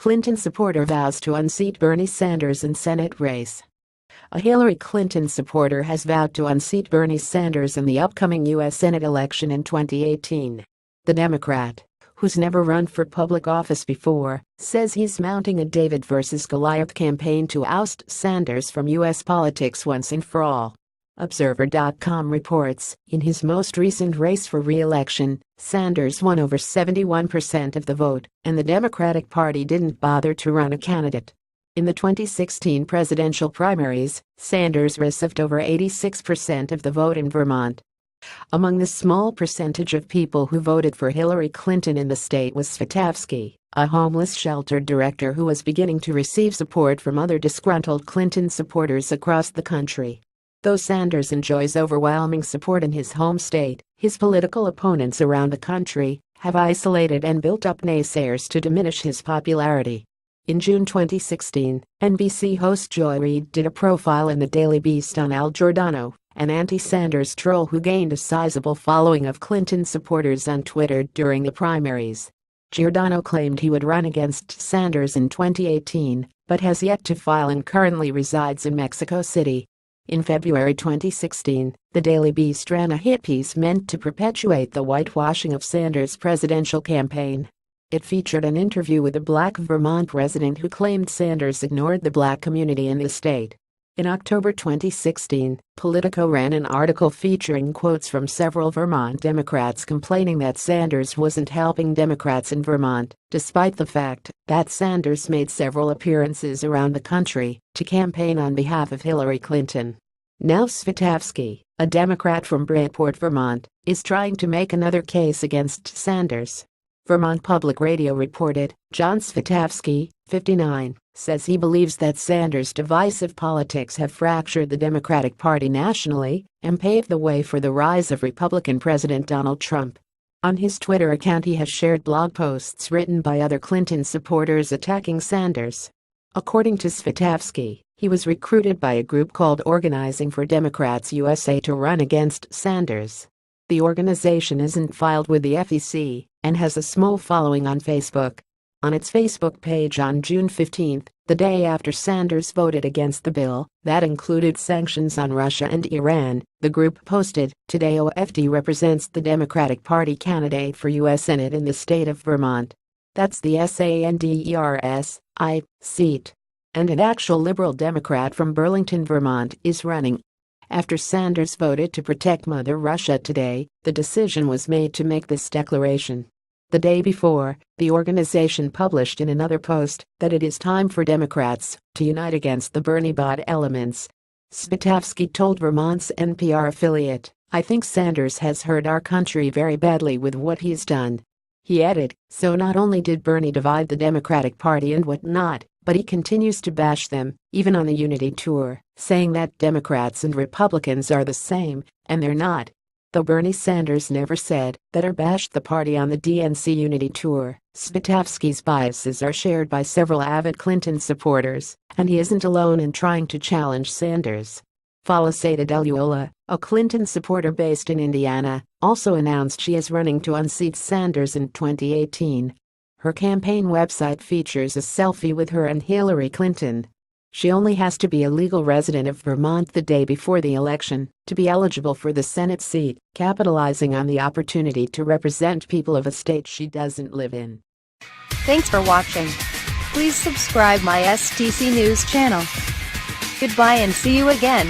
Clinton supporter vows to unseat Bernie Sanders in Senate race. A Hillary Clinton supporter has vowed to unseat Bernie Sanders in the upcoming U.S. Senate election in 2018. The Democrat, who's never run for public office before, says he's mounting a David versus Goliath campaign to oust Sanders from U.S. politics once and for all. Observer.com reports, in his most recent race for re-election, Sanders won over 71% of the vote, and the Democratic Party didn't bother to run a candidate. In the 2016 presidential primaries, Sanders received over 86% of the vote in Vermont. Among the small percentage of people who voted for Hillary Clinton in the state was Svetavsky, a homeless shelter director who was beginning to receive support from other disgruntled Clinton supporters across the country. Though Sanders enjoys overwhelming support in his home state, his political opponents around the country have isolated and built up naysayers to diminish his popularity. In June 2016, NBC host Joy Reid did a profile in the Daily Beast on Al Giordano, an anti-Sanders troll who gained a sizable following of Clinton supporters on Twitter during the primaries. Giordano claimed he would run against Sanders in 2018, but has yet to file and currently resides in Mexico City. In February 2016, the Daily Beast ran a hit piece meant to perpetuate the whitewashing of Sanders' presidential campaign. It featured an interview with a black Vermont resident who claimed Sanders ignored the black community in the state. In October 2016, Politico ran an article featuring quotes from several Vermont Democrats complaining that Sanders wasn't helping Democrats in Vermont, despite the fact that Sanders made several appearances around the country to campaign on behalf of Hillary Clinton. Now Svetavsky, a Democrat from Bridgeport, Vermont, is trying to make another case against Sanders. Vermont Public Radio reported, John Svetavsky, 59, says he believes that Sanders' divisive politics have fractured the Democratic Party nationally and paved the way for the rise of Republican President Donald Trump. On his Twitter account he has shared blog posts written by other Clinton supporters attacking Sanders. According to Svetavsky, he was recruited by a group called Organizing for Democrats USA to run against Sanders. The organization isn't filed with the STC and has a small following on Facebook. On its Facebook page on June 15, the day after Sanders voted against the bill that included sanctions on Russia and Iran, the group posted, "Today OFD represents the Democratic Party candidate for U.S. Senate in the state of Vermont. That's the Sanders seat. And an actual liberal Democrat from Burlington, Vermont, is running." After Sanders voted to protect Mother Russia today, the decision was made to make this declaration. The day before, the organization published in another post that it is time for Democrats to unite against the Bernie bot elements. Svetavsky told Vermont's NPR affiliate, "I think Sanders has hurt our country very badly with what he's done." He added, "So not only did Bernie divide the Democratic Party and whatnot, but he continues to bash them, even on the Unity tour, saying that Democrats and Republicans are the same, and they're not." Though Bernie Sanders never said that or bashed the party on the DNC Unity tour, Svetavsky's biases are shared by several avid Clinton supporters, and he isn't alone in trying to challenge Sanders. Felicita Deluola, a Clinton supporter based in Indiana, also announced she is running to unseat Sanders in 2018. Her campaign website features a selfie with her and Hillary Clinton. She only has to be a legal resident of Vermont the day before the election to be eligible for the Senate seat, capitalizing on the opportunity to represent people of a state she doesn't live in. Thanks for watching. Please subscribe my STC News channel. Goodbye and see you again.